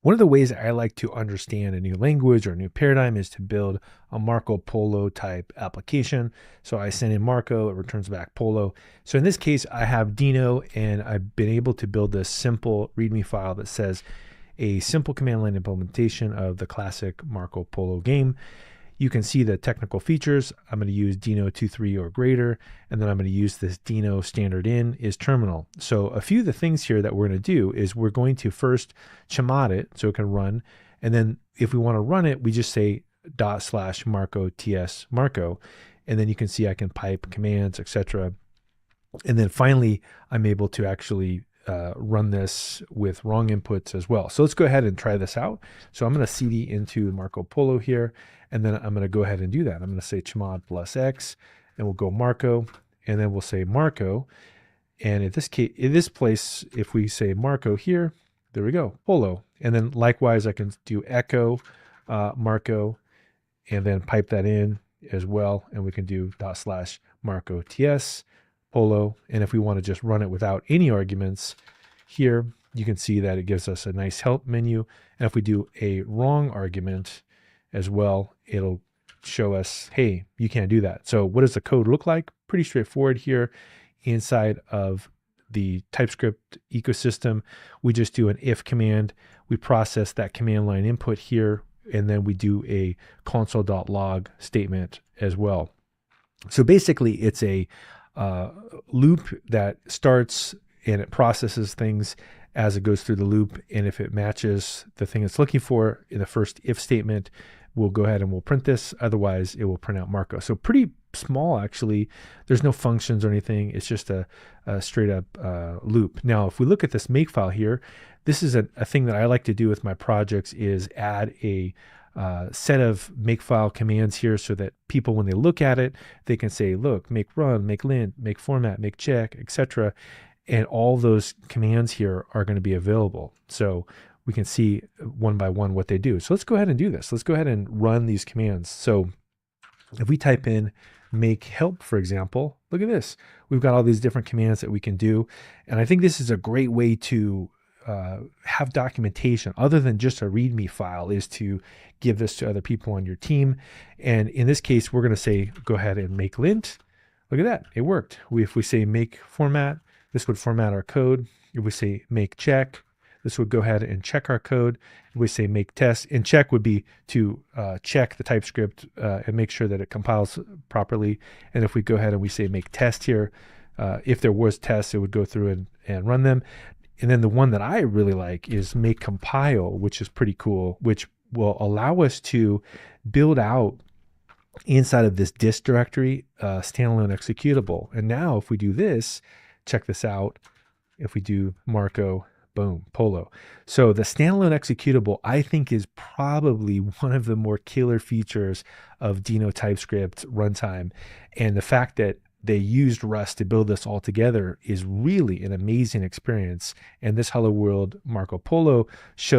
One of the ways I like to understand a new language or a new paradigm is to build a Marco Polo type application. So I send in Marco, it returns back Polo. So in this case, I have Deno, and I've been able to build this simple README file that says a simple command line implementation of the classic Marco Polo game. You can see the technical features. I'm going to use Deno 2.3 or greater, and then I'm going to use this Deno standard in is terminal. So a few of the things here that we're going to do is we're going to first chmod it so it can run. And then if we want to run it, we just say /Marco ts Marco. And then you can see I can pipe commands, etc. And then finally, I'm able to actually run this with wrong inputs as well. So let's go ahead and try this out. So I'm going to cd into Marco Polo here, and then I'm going to go ahead and do that. I'm going to say chmod +x, and we'll go Marco, and then we'll say Marco. And in this case, in this place, if we say Marco here, there we go, Polo. And then likewise, I can do echo Marco, and then pipe that in as well. And we can do /Marco ts Polo. And if we want to just run it without any arguments here, you can see that it gives us a nice help menu. And if we do a wrong argument as well, it'll show us, hey, you can't do that. So what does the code look like? Pretty straightforward here. Inside of the TypeScript ecosystem, we just do an if command. We process that command line input here, and then we do a console.log statement as well. So basically, it's a loop that starts and it processes things as it goes through the loop. And if it matches the thing it's looking for in the first if statement, we'll go ahead and we'll print this. Otherwise, it will print out Marco. So pretty small, actually. There's no functions or anything. It's just a straight up loop. Now, if we look at this makefile here, this is a thing that I like to do with my projects is add a set of makefile commands here so that people, when they look at it, they can say, look, make run, make lint, make format, make check, etc. And all those commands here are going to be available. So we can see one by one what they do. So let's go ahead and do this. Let's go ahead and run these commands. So if we type in make help, for example, look at this. We've got all these different commands that we can do. And I think this is a great way to have documentation other than just a README file, is to give this to other people on your team. And in this case, we're going to say, go ahead and make lint. Look at that. It worked. If we say make format, this would format our code. If we say make check, this would go ahead and check our code. If we say make test, and check would be to check the TypeScript and make sure that it compiles properly. And if we go ahead and we say make test here, if there was tests, it would go through and run them. And then the one that I really like is make compile, which is pretty cool, which will allow us to build out inside of this dist directory standalone executable. And now if we do this, check this out. If we do Marco, boom, Polo. So the standalone executable, I think, is probably one of the more killer features of Deno TypeScript runtime. And the fact that they used Rust to build this all together is really an amazing experience. And this Hello World Marco Polo shows